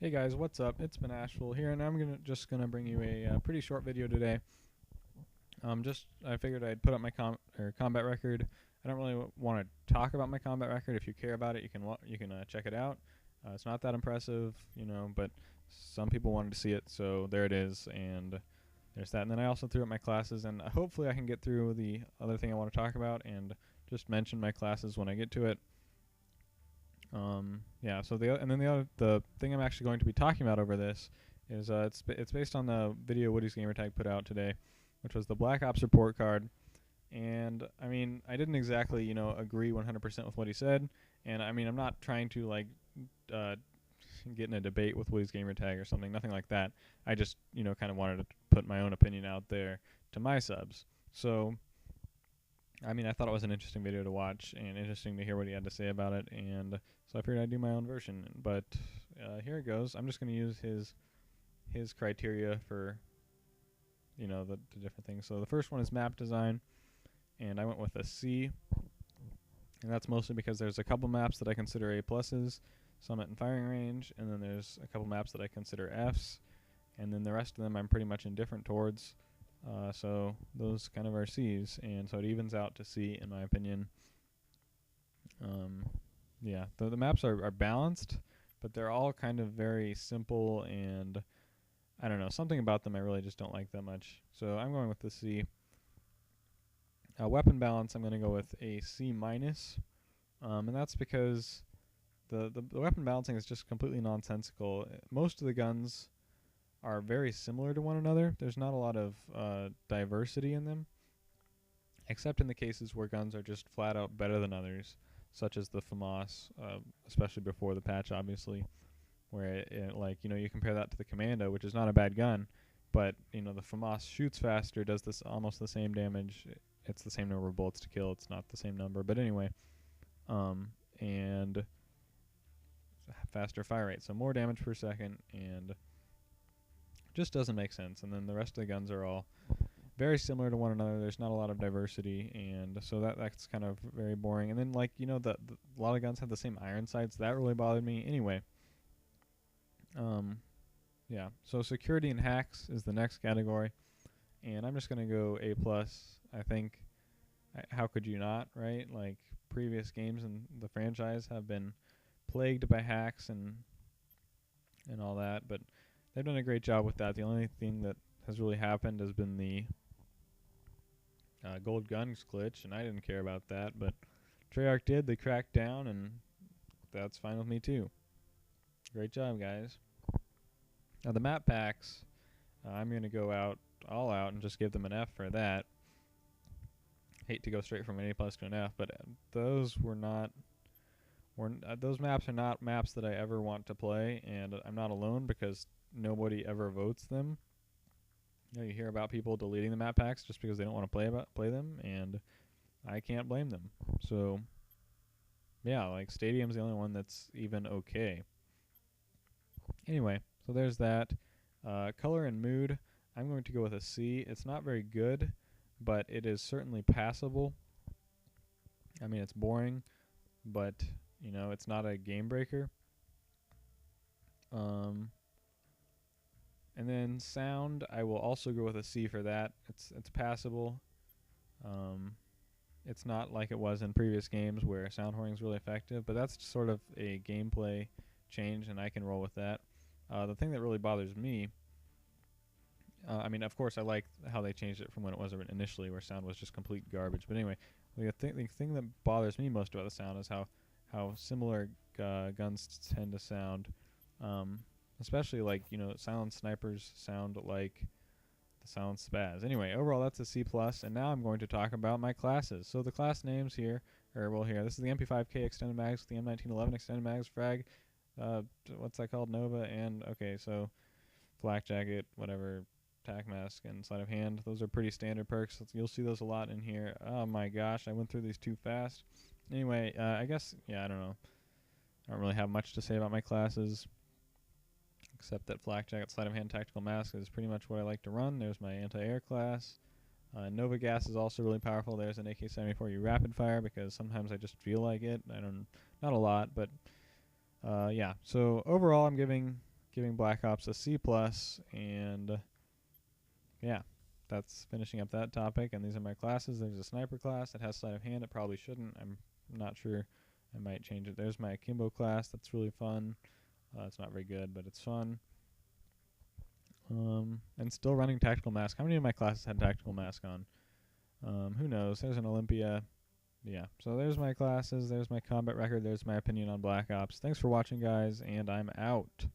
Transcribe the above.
Hey guys, what's up? It's been Asheville here, and I'm just gonna bring you a pretty short video today. Just I figured I'd put up my combat record. I don't really want to talk about my combat record. If you care about it, you can check it out. It's not that impressive, but some people wanted to see it, so there it is. And there's that. And then I also threw up my classes, and hopefully I can get through the other thing I want to talk about and just mention my classes when I get to it. Yeah. So the thing I'm actually going to be talking about over this is it's based on the video Woody's Gamertag put out today, which was the Black Ops report card. And I mean, I didn't exactly agree 100% with what he said. And I mean, I'm not trying to uh, get in a debate with Woody's Gamertag or something. Nothing like that. I just kind of wanted to put my own opinion out there to my subs. So I mean, I thought it was an interesting video to watch and interesting to hear what he had to say about it, and so I figured I'd do my own version. But here it goes. I'm just going to use his criteria for the different things. So the first one is map design, and I went with a C, and that's mostly because there's a couple maps that I consider A pluses, some at firing range, and then there's a couple maps that I consider Fs, and then the rest of them I'm pretty much indifferent towards. So those kind of are C's, and so it evens out to C in my opinion. Yeah, the maps are balanced, but they're all kind of very simple, and I don't know, something about them I really just don't like that much. So I'm going with the C. Weapon balance, I'm going to go with a C minus, and that's because the weapon balancing is just completely nonsensical. Most of the guns are very similar to one another. There's not a lot of diversity in them, except in the cases where guns are just flat out better than others, such as the FAMAS, especially before the patch, obviously, where you compare that to the Commando, which is not a bad gun, but the FAMAS shoots faster, does this almost the same damage. It's the same number of bullets to kill. It's not the same number, but anyway, and faster fire rate, so more damage per second, and just doesn't make sense. And then the rest of the guns are all very similar to one another. There's not a lot of diversity, and so that's kind of very boring. And then a lot of guns have the same iron sights. That really bothered me. Anyway, yeah. So security and hacks is the next category, and I'm just gonna go A plus. I think. How could you not, right? Like previous games in the franchise have been plagued by hacks and all that, but they've done a great job with that. The only thing that has really happened has been the gold guns glitch, and I didn't care about that, but Treyarch did. They cracked down, and that's fine with me too. Great job, guys. Now the map packs, I'm going to go all out and just give them an F for that. Hate to go straight from an A plus to an F, but those those maps are not maps that I ever want to play, and I'm not alone because nobody ever votes them. You hear about people deleting the map packs just because they don't want to play them, and I can't blame them. So yeah, like Stadium's the only one that's even okay. Anyway, so there's that. Color and mood, I'm going to go with a C. It's not very good, but it is certainly passable. I mean, it's boring, but it's not a game breaker. And then sound, I will also go with a C for that. It's passable. It's not like it was in previous games where sound hoarding is really effective, but that's sort of a gameplay change, and I can roll with that. The thing that really bothers me, I mean, of course, I like how they changed it from when it was initially, where sound was just complete garbage. But anyway, the thing that bothers me most about the sound is how similar guns tend to sound. Especially silent snipers sound like the silent spaz. Anyway, overall that's a C plus, and now I'm going to talk about my classes. So the class names here, this is the MP5K extended mags, the M1911 extended mags, frag, what's that called, Nova, and so flak jacket, whatever, tac mask, and sleight of hand. Those are pretty standard perks. You'll see those a lot in here. Oh my gosh, I went through these too fast. Anyway, I guess, I don't know. I don't really have much to say about my classes, except that flak jacket, sleight of hand, tactical mask is pretty much what I like to run. There's my anti-air class. Nova gas is also really powerful. There's an AK-74U rapid fire because sometimes I just feel like it. Not a lot, but yeah. So overall, I'm giving giving Black Ops a C+, and yeah, that's finishing up that topic. And these are my classes. There's a sniper class that has sleight of hand. It probably shouldn't. I'm not sure. I might change it. There's my akimbo class. That's really fun. It's not very good, but it's fun. And still running tactical mask. How many of my classes had tactical mask on? Who knows? There's an Olympia. Yeah. So there's my classes. There's my combat record. There's my opinion on Black Ops. Thanks for watching, guys, and I'm out.